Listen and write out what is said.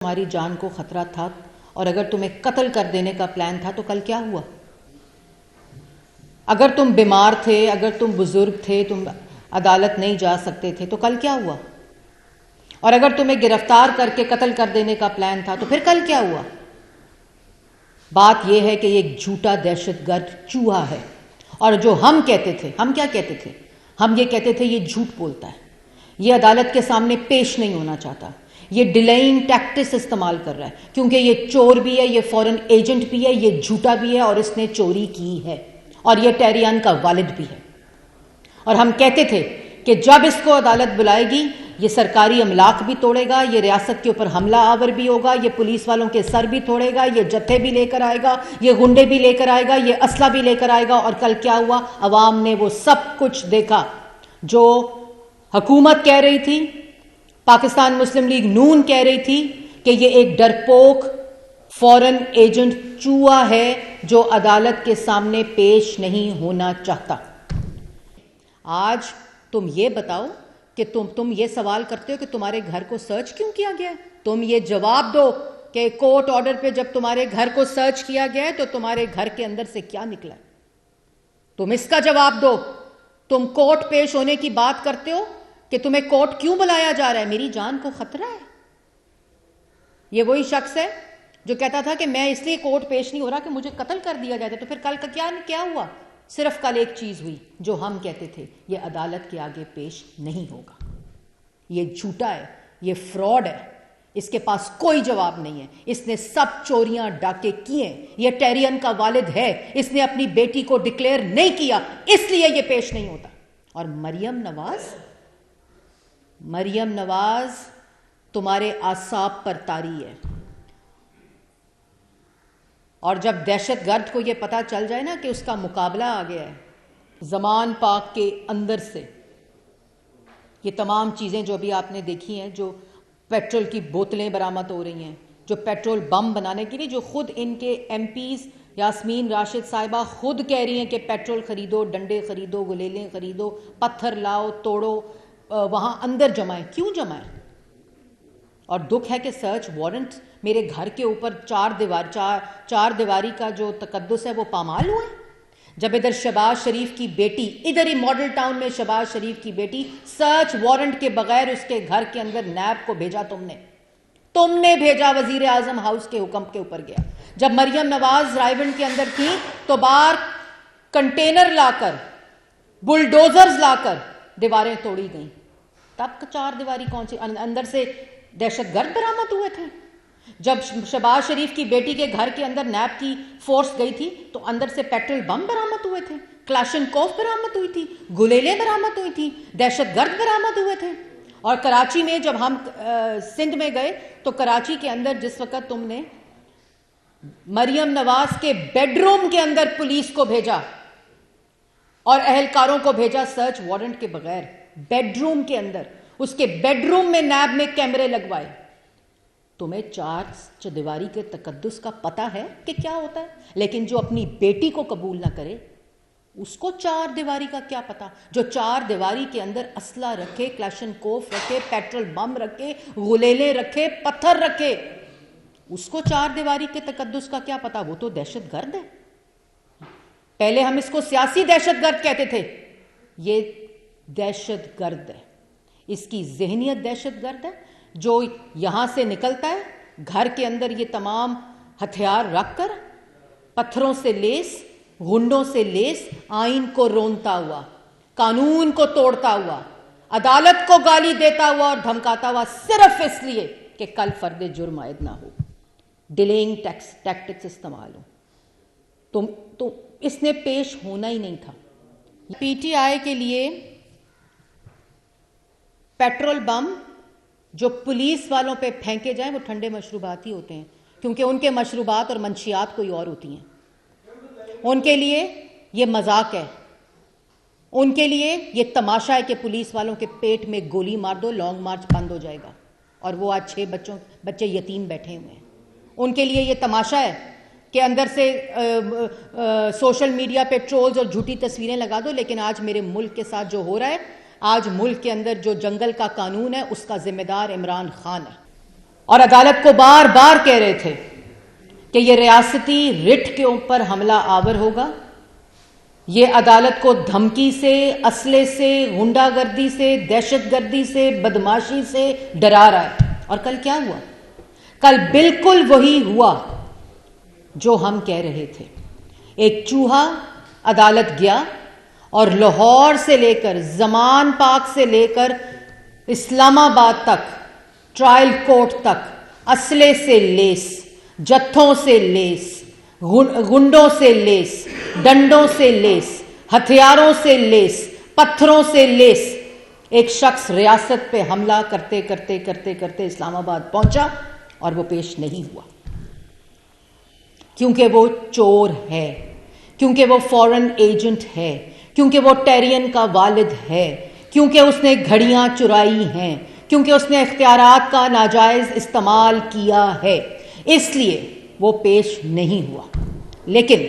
تمہاری جان کو خطرہ تھا اور اگر تمہیں قتل کر دینے کا پلان تھا تو کل کیا ہوا؟ اگر تم بیمار تھے، اگر تم بزرگ تھے، تم عدالت نہیں جا سکتے تھے تو کل کیا ہوا؟ اور اگر تمہیں گرفتار کر کے قتل کر دینے کا پلان تھا تو پھر کل کیا ہوا؟ بات یہ ہے کہ یہ ایک جھوٹا دہشت گرد چوہا ہے، اور جو ہم کہتے تھے، ہم کیا کہتے تھے؟ ہم یہ کہتے تھے یہ جھوٹ بولتا ہے، یہ عدالت کے سامنے پیش نہیں ہونا چاہتا، یہ ڈیلائنگ ٹیکٹس استعمال کر رہا ہے کیونکہ یہ چور بھی ہے، یہ فورن ایجنٹ بھی ہے، یہ جھوٹا بھی ہے اور اس نے چوری کی ہے، اور یہ ٹیریان کا والد بھی ہے۔ اور ہم کہتے تھے کہ جب اس کو عدالت بلائے گی یہ سرکاری املاک بھی توڑے گا، یہ ریاست کے اوپر حملہ آور بھی ہوگا، یہ پولیس والوں کے سر بھی توڑے گا، یہ جتھے بھی لے کر آئے گا، یہ گنڈے بھی لے کر آئے گا، یہ اسلحہ بھی لے کر آئے گا۔ اور کل کیا ہوا؟ عوام نے وہ سب کچھ دیکھا جو حکومت کہہ رہی تھی، پاکستان مسلم لیگ نون کہہ رہی تھی کہ یہ ایک ڈرپوک فورن ایجنٹ چوہا ہے جو عدالت کے سامنے پیش نہیں ہونا چاہتا۔ آج تم یہ بتاؤ کہ تم یہ سوال کرتے ہو کہ تمہارے گھر کو سرچ کیوں کیا گیا ہے؟ تم یہ جواب دو کہ کورٹ آرڈر پہ جب تمہارے گھر کو سرچ کیا گیا ہے تو تمہارے گھر کے اندر سے کیا نکلا ہے؟ تم اس کا جواب دو۔ تم کورٹ پیش ہونے کی بات کرتے ہو کہ تمہیں کورٹ کیوں بلایا جا رہا ہے؟ میری جان کو خطرہ ہے۔ یہ وہی شخص ہے جو کہتا تھا کہ میں اس لیے کورٹ پیش نہیں ہو رہا کہ مجھے قتل کر دیا جائے، تو پھر کل کا کیا ہوا؟ صرف کل ایک چیز ہوئی جو ہم کہتے تھے، یہ عدالت کے آگے پیش نہیں ہوگا، یہ جھوٹا ہے، یہ فراڈ ہے، اس کے پاس کوئی جواب نہیں ہے، اس نے سب چوریاں ڈاکے کیے ہیں، یہ ٹیرین کا والد ہے، اس نے اپنی بیٹی کو ڈکلیئر نہیں کیا، اس لیے یہ پیش نہیں ہوتا۔ اور مریم نواز تمہارے اعصاب پر طاری ہے، اور جب دہشت گرد کو یہ پتا چل جائے نا کہ اس کا مقابلہ آ گیا ہے زمان پاک کے اندر سے، یہ تمام چیزیں جو ابھی آپ نے دیکھی ہیں، جو پیٹرول کی بوتلیں برآمد ہو رہی ہیں، جو پیٹرول بم بنانے کے لیے، جو خود ان کے ایم پیز یاسمین راشد صاحبہ خود کہہ رہی ہیں کہ پیٹرول خریدو، ڈنڈے خریدو، گلیلیں خریدو، پتھر لاؤ، توڑو، وہاں اندر جمائیں۔ کیوں جمائیں؟ اور دکھ ہے کہ سرچ وارنٹ میرے گھر کے اوپر چار دیواری کا جو تقدس ہے وہ پامال ہوا ہے، جب ادھر شہباز شریف کی بیٹی، ادھر ہی ماڈل ٹاؤن میں شہباز شریف کی بیٹی سرچ وارنٹ کے بغیر اس کے گھر کے اندر نیب کو بھیجا، تم نے بھیجا، وزیر اعظم ہاؤس کے حکم کے اوپر گیا۔ جب مریم نواز رائیونڈ کے اندر تھی تو باہر کنٹینر لا کر، بلڈوزرز لا کر دیواریں توڑی گئیں، تب چار دیواری کون سی؟ اندر سے دہشت گرد برآمد ہوئے تھے۔ جب شہباز شریف کی بیٹی کے گھر کے اندر نیب کی فورس گئی تھی تو اندر سے پیٹرول بم برآمد ہوئے تھے، کلاشنکوف برآمد ہوئی تھی، گلیلیں برآمد ہوئی تھی، دہشت گرد برآمد ہوئے تھے۔ اور کراچی میں جب ہم سندھ میں گئے تو کراچی کے اندر جس وقت تم نے مریم نواز کے بیڈ روم کے اندر پولیس کو بھیجا اور اہلکاروں کو بھیجا سرچ وارنٹ کے بغیر، بیڈ روم کے اندر، اس کے بیڈ روم میں نیب میں کیمرے لگوائے، تمہیں چار دیواری کے تقدس کا پتہ ہے کہ کیا ہوتا ہے، لیکن جو اپنی بیٹی کو قبول نہ کرے اس کو چار دیواری کا کیا پتہ؟ جو چار دیواری کے اندر اسلحہ رکھے، کلاشنکوف رکھے، پیٹرول بم رکھے، گلیلیں رکھے، پتھر رکھے، اس کو چار دیواری کے تقدس کا کیا پتہ؟ وہ تو دہشت گرد ہے۔ پہلے ہم اس کو سیاسی دہشت گرد کہتے تھے، یہ دہشت گرد ہے، اس کی ذہنیت دہشت گرد ہے، جو یہاں سے نکلتا ہے گھر کے اندر یہ تمام ہتھیار رکھ کر، پتھروں سے لیس، گنڈوں سے لیس، آئین کو رونتا ہوا، قانون کو توڑتا ہوا، عدالت کو گالی دیتا ہوا اور دھمکاتا ہوا، صرف اس لیے کہ کل فرد جرم عائد نہ ہو، ڈیلینگ ٹیکٹکس استعمال ہو۔ تو اس نے پیش ہونا ہی نہیں تھا۔ پی ٹی آئی کے لیے پیٹرول بم جو پولیس والوں پہ پھینکے جائیں وہ ٹھنڈے مشروبات ہی ہوتے ہیں، کیونکہ ان کے مشروبات اور منشیات کوئی اور ہوتی ہیں۔ ان کے لیے یہ مذاق ہے، ان کے لیے یہ تماشا ہے کہ پولیس والوں کے پیٹ میں گولی مار دو، لانگ مارچ بند ہو جائے گا، اور وہ آج 6 بچے یتیم بیٹھے ہوئے ہیں۔ ان کے لیے یہ تماشا ہے کہ اندر سے سوشل میڈیا پہ ٹرولز اور جھوٹی تصویریں لگا دو، لیکن آج میرے ملک کے ساتھ جو ہو رہا ہے، آج ملک کے اندر جو جنگل کا قانون ہے اس کا ذمہ دار عمران خان ہے، اور عدالت کو بار بار کہہ رہے تھے کہ یہ ریاستی رٹ کے اوپر حملہ آور ہوگا. یہ عدالت کو دھمکی سے، اسلحے سے، غنڈہ گردی سے، دہشت گردی سے، بدماشی سے ڈرا رہا ہے. اور کل کیا ہوا؟ کل بالکل وہی ہوا جو ہم کہہ رہے تھے. ایک چوہا عدالت گیا اور لاہور سے لے کر، زمان پاک سے لے کر اسلام آباد تک، ٹرائل کورٹ تک اسلحے سے لیس، جتھوں سے لیس، گنڈوں سے لیس، ڈنڈوں سے لیس، ہتھیاروں سے لیس، پتھروں سے لیس ایک شخص ریاست پہ حملہ کرتے کرتے کرتے کرتے اسلام آباد پہنچا اور وہ پیش نہیں ہوا. کیونکہ وہ چور ہے، کیونکہ وہ فورن ایجنٹ ہے، کیونکہ وہ ٹیرین کا والد ہے، کیونکہ اس نے گھڑیاں چرائی ہیں، کیونکہ اس نے اختیارات کا ناجائز استعمال کیا ہے، اس لیے وہ پیش نہیں ہوا. لیکن